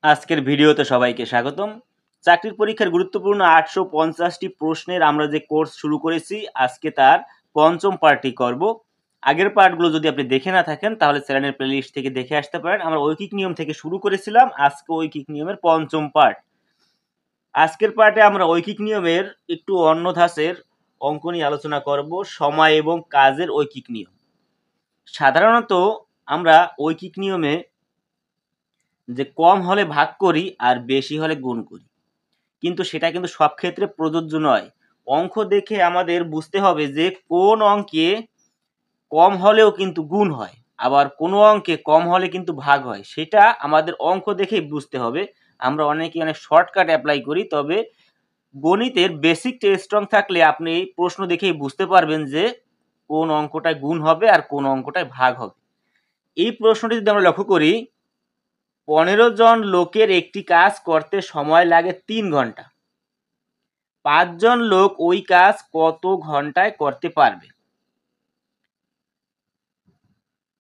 আজকের ভিডিওতে সবাইকে স্বাগতম। চাকরির পরীক্ষার গুরুত্বপূর্ণ 850টি প্রশ্নের আমরা যে কোর্স শুরু করেছি, আজকে তার পঞ্চম পার্টটি করব। আগের পার্টগুলো যদি আপনি দেখে না থাকেন তাহলে চ্যানেলের প্লেলিস্ট থেকে দেখে আসতে পারেন। আমরা ঐকিক নিয়ম থেকে শুরু করেছিলাম, আজকে ঐকিক নিয়মের পঞ্চম পার্ট। আজকের পার্টে আমরা ঐকিক নিয়মের একটু অন্য ধাঁচের অঙ্ক নিয়ে আলোচনা করব, সময় এবং কাজের ঐকিক নিয়ম। সাধারণত আমরা ঐকিক নিয়মে যে কম হলে ভাগ করি আর বেশি হলে গুণ করি, কিন্তু সেটা কিন্তু সব ক্ষেত্রে প্রযোজ্য নয়। অঙ্ক দেখে আমাদের বুঝতে হবে যে কোন অঙ্কে কম হলেও কিন্তু গুণ হয়, আবার কোনো অঙ্কে কম হলে কিন্তু ভাগ হয়, সেটা আমাদের অঙ্ক দেখেই বুঝতে হবে। আমরা অনেকে অনেক শর্টকাট অ্যাপ্লাই করি, তবে গণিতের বেসিকটা স্ট্রং থাকলে আপনি এই প্রশ্ন দেখেই বুঝতে পারবেন যে কোন অঙ্কটায় গুণ হবে আর কোন অঙ্কটায় ভাগ হবে। এই প্রশ্নটি যদি আমরা লক্ষ্য করি, 15 জন লোকের একটি কাজ করতে সময় লাগে 3 ঘন্টা। 5 জন লোক ওই কাজ কত ঘন্টায় করতে পারবে?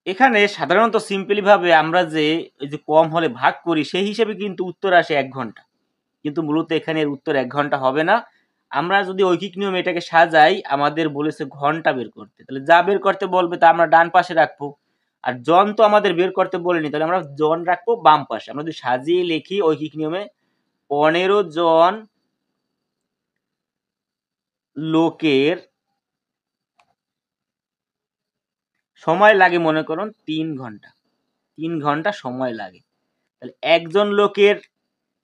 এখানে সাধারণত সিম্পলি ভাবে আমরা যে এই যে কম হলে ভাগ করি, সেই হিসেবে কিন্তু উত্তর আসে 1 ঘন্টা, কিন্তু মূলত এখানে এর উত্তর 1 ঘন্টা হবে না। আমরা যদি ঐকিক নিয়মে এটাকে সাজাই, আমাদের বলেছে ঘন্টা বের করতে, তাহলে যা বের করতে বলবে তা আমরা ডান পাশে রাখবো। আর জন তো আমাদের বের করতে বলেনি, তাহলে আমরা জন রাখবো বাম পাশে। আমরা যদি সাজিয়ে লিখি ঐকিক নিয়মে, 15 জন লোকের সময় লাগে মনে করুন 3 ঘন্টা। 3 ঘন্টা সময় লাগে। তাহলে একজন লোকের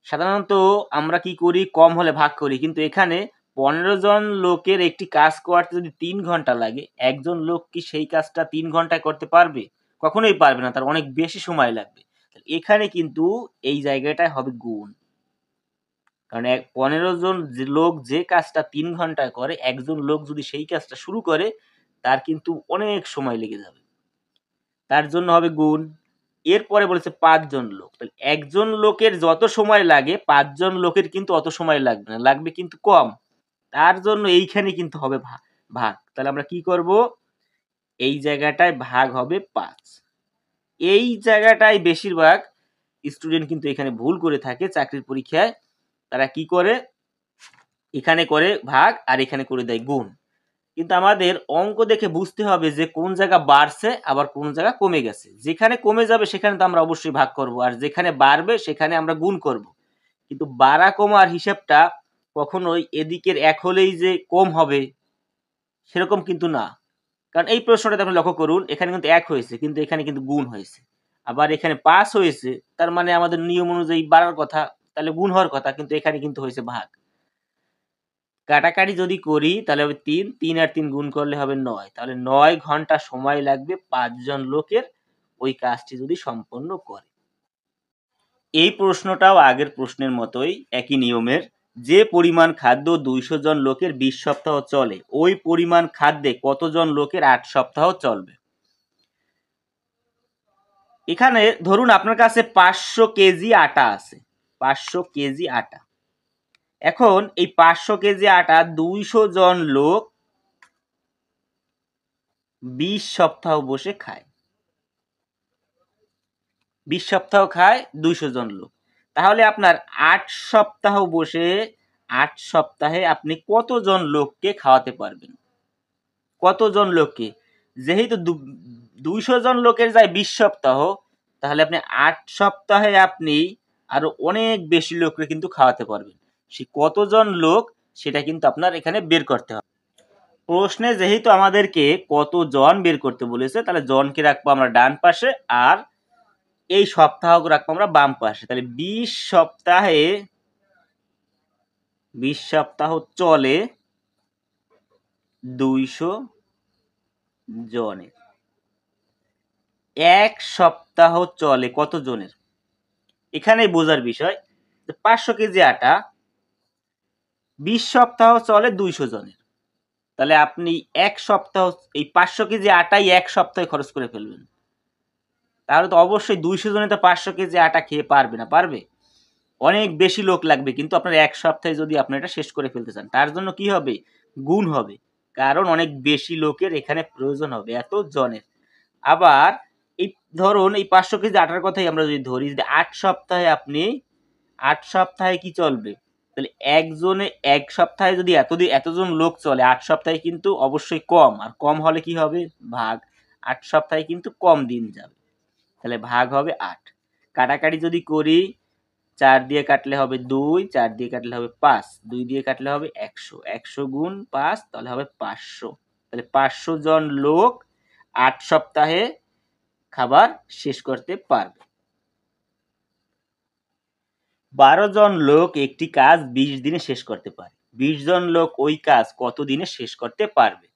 সাধারণত আমরা কি করি, কম হলে ভাগ করি, কিন্তু এখানে 15 জন লোকের একটি কাজ করতে যদি 3 ঘন্টা লাগে, একজন লোক কি সেই কাজটা 3 ঘন্টায় করতে পারবে? কখনোই পারবে না, তার অনেক বেশি সময় লাগবে। এখানে কিন্তু এই জায়গাটায় হবে গুণ, কারণ 15 জন লোক যে কাজটা 3 ঘন্টায় করে, একজন লোক যদি সেই কাজটা শুরু করে তার কিন্তু অনেক সময় লেগে যাবে, তার জন্য হবে গুণ। এরপরে বলেছে 5 জন লোক, তাহলে একজন লোকের যত সময় লাগে 5 জন লোকের কিন্তু অত সময় লাগবে না, লাগবে কিন্তু কম, তার জন্য এইখানে কিন্তু হবে ভাগ। তাহলে আমরা কি করব, এই জায়গাটায় ভাগ হবে 5। এই জায়গাটায় বেশিরভাগ স্টুডেন্ট কিন্তু এখানে ভুল করে থাকে চাকরির পরীক্ষায়। তারা কি করে, এখানে করে ভাগ আর এখানে করে দেয় গুণ। কিন্তু আমাদের অঙ্ক দেখে বুঝতে হবে যে কোন জায়গা বাড়ছে আবার কোন জায়গা কমে গেছে। যেখানে কমে যাবে সেখানে তো আমরা অবশ্যই ভাগ করব, আর যেখানে বাড়বে সেখানে আমরা গুণ করব। কিন্তু বাড়া কমার হিসাবটা কখনোই এদিকের 1 হলেই যে কম হবে সেরকম কিন্তু না। কারণ এই প্রশ্নটাতে আপনি লক্ষ্য করুন, এখানে কিন্তু 1 হয়েছে, কিন্তু এখানে কিন্তু গুণ হয়েছে। আবার এখানে 5 হয়েছে, তার মানে আমাদের নিয়ম অনুযায়ী বাড়ার কথা, তাহলে গুণ হওয়ার কথা, কিন্তু এখানে কিন্তু হয়েছে ভাগ। কাটাকাটি যদি করি তাহলে হবে 3, 3 আর 3 গুণ করলে হবে 9। তাহলে 9 ঘন্টা সময় লাগবে 5 জন লোকের ওই কাজটি যদি সম্পন্ন করে। এই প্রশ্নটাও আগের প্রশ্নের মতোই একই নিয়মের। যে পরিমাণ খাদ্য 200 জন লোকের 20 সপ্তাহ চলে, ওই পরিমাণ খাদ্যে কতজন লোকের 8 সপ্তাহ চলবে? এখানে ধরুন আপনার কাছে 500 কেজি আটা আছে, 500 কেজি আটা। এখন এই 500 কেজি আটা 200 জন লোক 20 সপ্তাহ বসে খায়। 20 সপ্তাহ খায় 200 জন লোক, তাহলে আপনার 8 সপ্তাহ বসে 8 সপ্তাহে আপনি কতজন লোককে খাওয়াতে পারবেন? কতজন লোককে? যেহেতু 200 জন লোকের যায় 20 সপ্তাহ, তাহলে আপনি 8 সপ্তাহে আপনি আরো অনেক বেশি লোককে কিন্তু খাওয়াতে পারবেন। সে কতজন লোক সেটা কিন্তু আপনার এখানে বের করতে হবে। প্রশ্নে যেহেতু আমাদেরকে কতজন বের করতে বলেছে, তাহলে জনকে রাখবো আমরা ডান পাশে, আর এই সপ্তাহ রাখবো আমরা বাম পাশে। তাহলে 20 সপ্তাহ চলে 200 জনের। 1 সপ্তাহ চলে কত জনের? এখানে বোঝার বিষয়, 500 কেজি আটা 20 সপ্তাহ চলে 200 জনের, তাহলে আপনি 1 সপ্তাহ এই 500 কেজি আটাই 1 সপ্তাহে খরচ করে ফেলবেন। তাহলে তো অবশ্যই 200 জনে তো 500 কেজি আটা খেয়ে পারবে না, পারবে? অনেক বেশি লোক লাগবে, কিন্তু আপনার 1 সপ্তাহে যদি আপনি এটা শেষ করে ফেলতে চান, তার জন্য কি হবে, গুণ হবে, কারণ অনেক বেশি লোকের এখানে প্রয়োজন হবে, এত জনের। আবার এই ধরুন এই 500 কেজি আটার কথাই আমরা যদি ধরি, যদি 8 সপ্তাহে আপনি 8 সপ্তাহে কি চলবে? তাহলে একজনে এক সপ্তাহে যদি এতজন লোক চলে, 8 সপ্তাহে কিন্তু অবশ্যই কম, আর কম হলে কি হবে? ভাগ। 8 সপ্তাহে কিন্তু কম দিন যাবে, তাহলে ভাগ হবে 8। কাটাকাটি যদি করি, 4 দিয়ে কাটলে হবে 2, 4 দিয়ে কাটলে হবে 5, 2 দিয়ে কাটলে হবে 100, 100 গুণ 5 তাহলে হবে 500। তাহলে 500 জন লোক 8 সপ্তাহে খাবার শেষ করতে পারবে। 12 জন লোক একটি কাজ 20 দিনে শেষ করতে পারে। 20 জন লোক ওই কাজ কত দিনে শেষ করতে পারবে?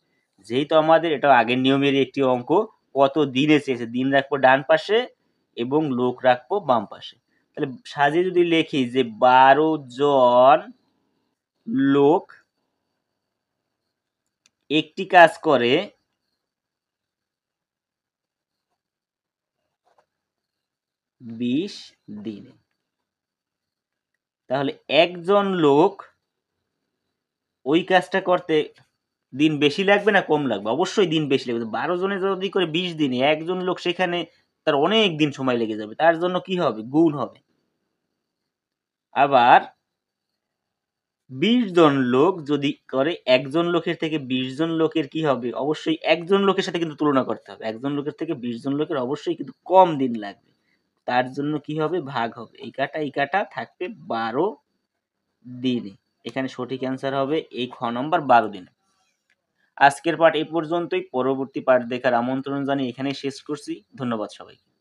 যেহেতু আমাদের এটা আগের নিয়মেরই একটি অঙ্ক, কত দিনে চেয়েছে, দিন রাখবো ডান পাশে এবং লোক রাখবো বাম পাশে। তাহলে সাজিয়ে যদি লিখি যে 12 জন লোক একটি কাজ করে 20 দিনে, তাহলে একজন লোক ওই কাজটা করতে দিন বেশি লাগবে না কম লাগবে? অবশ্যই দিন বেশি লাগবে। 12 জনে যদি করে 20 দিনে, একজন লোক সেখানে তার অনেক দিন সময় লেগে যাবে, তার জন্য কি হবে? গুণ হবে। আবার 20 জন লোক যদি করে, একজন লোকের থেকে 20 জন লোকের কি হবে? অবশ্যই একজন লোকের সাথে কিন্তু তুলনা করতে হবে। একজন লোকের থেকে 20 জন লোকের অবশ্যই কিন্তু কম দিন লাগবে, তার জন্য কি হবে? ভাগ হবে। এই কাটা থাকবে 12 দিনে। এখানে সঠিক অ্যান্সার হবে এই খ নম্বর 12 দিনে। আজকের পাঠ এই পর্যন্তই। পরবর্তী পাঠ দেখার আমন্ত্রণ জানিয়ে এখানেই শেষ করছি। ধন্যবাদ সবাইকে।